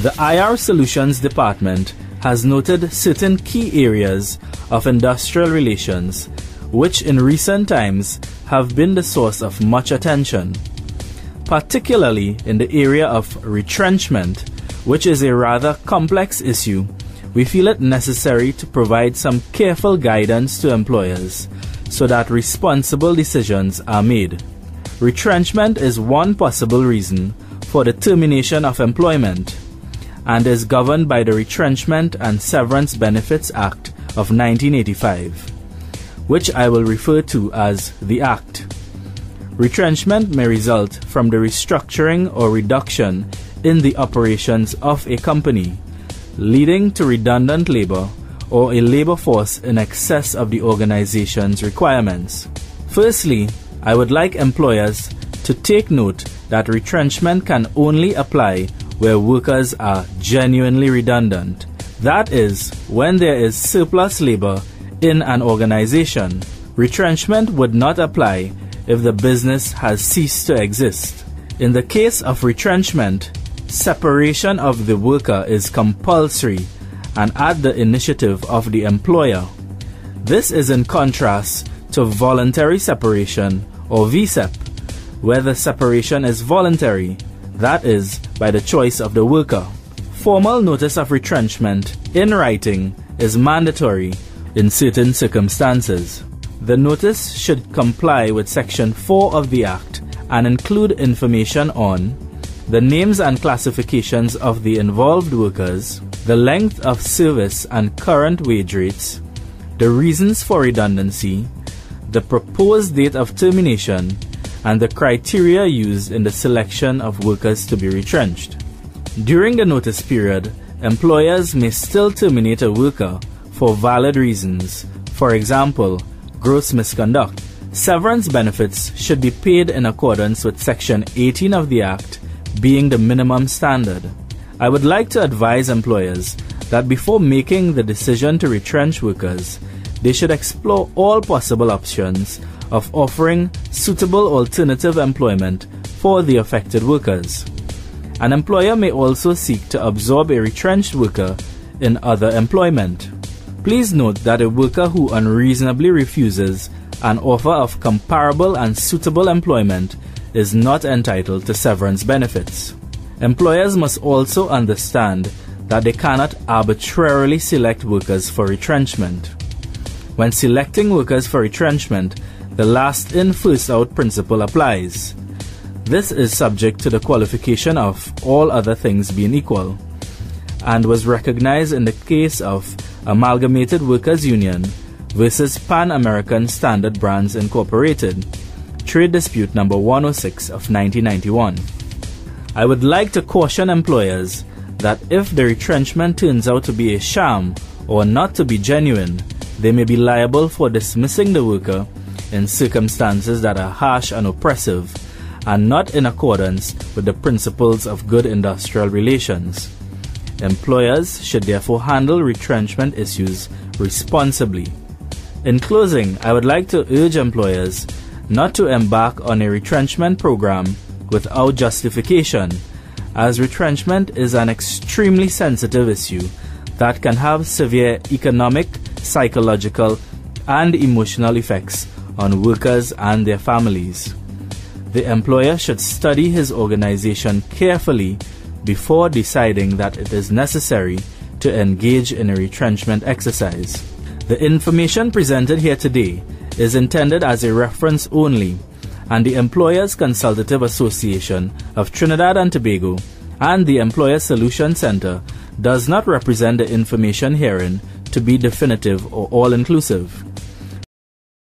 The IR Solutions Department has noted certain key areas of industrial relations which in recent times have been the source of much attention, particularly in the area of retrenchment, which is a rather complex issue. We feel it necessary to provide some careful guidance to employers so that responsible decisions are made. Retrenchment is one possible reason for the termination of employment and is governed by the Retrenchment and Severance Benefits Act of 1985, which I will refer to as the Act. Retrenchment may result from the restructuring or reduction in the operations of a company, leading to redundant labor or a labor force in excess of the organization's requirements. Firstly, I would like employers to take note that retrenchment can only apply where workers are genuinely redundant. That is, when there is surplus labor in an organization. Retrenchment would not apply if the business has ceased to exist. In the case of retrenchment, separation of the worker is compulsory and at the initiative of the employer. This is in contrast to voluntary separation or VSEP, where the separation is voluntary, that is, by the choice of the worker. Formal notice of retrenchment in writing is mandatory in certain circumstances. The notice should comply with Section 4 of the Act and include information on the names and classifications of the involved workers, the length of service and current wage rates, the reasons for redundancy, the proposed date of termination, and the criteria used in the selection of workers to be retrenched. During the notice period, employers may still terminate a worker for valid reasons, for example, gross misconduct. Severance benefits should be paid in accordance with Section 18 of the Act, being the minimum standard. I would like to advise employers that before making the decision to retrench workers, they should explore all possible options of offering suitable alternative employment for the affected workers. An employer may also seek to absorb a retrenched worker in other employment. Please note that a worker who unreasonably refuses an offer of comparable and suitable employment is not entitled to severance benefits. Employers must also understand that they cannot arbitrarily select workers for retrenchment. When selecting workers for retrenchment, the last in, first out principle applies. This is subject to the qualification of all other things being equal, and was recognized in the case of Amalgamated Workers Union versus Pan American Standard Brands Incorporated, Trade Dispute number 106 of 1991. I would like to caution employers that if the retrenchment turns out to be a sham or not to be genuine, they may be liable for dismissing the worker in circumstances that are harsh and oppressive and not in accordance with the principles of good industrial relations. Employers should therefore handle retrenchment issues responsibly. In closing, I would like to urge employers not to embark on a retrenchment program without justification, as retrenchment is an extremely sensitive issue that can have severe economic, psychological, and emotional effects on workers and their families. The employer should study his organization carefully before deciding that it is necessary to engage in a retrenchment exercise. The information presented here today is intended as a reference only, and the Employers Consultative Association of Trinidad and Tobago and the Employer Solution Center does not represent the information herein to be definitive or all-inclusive.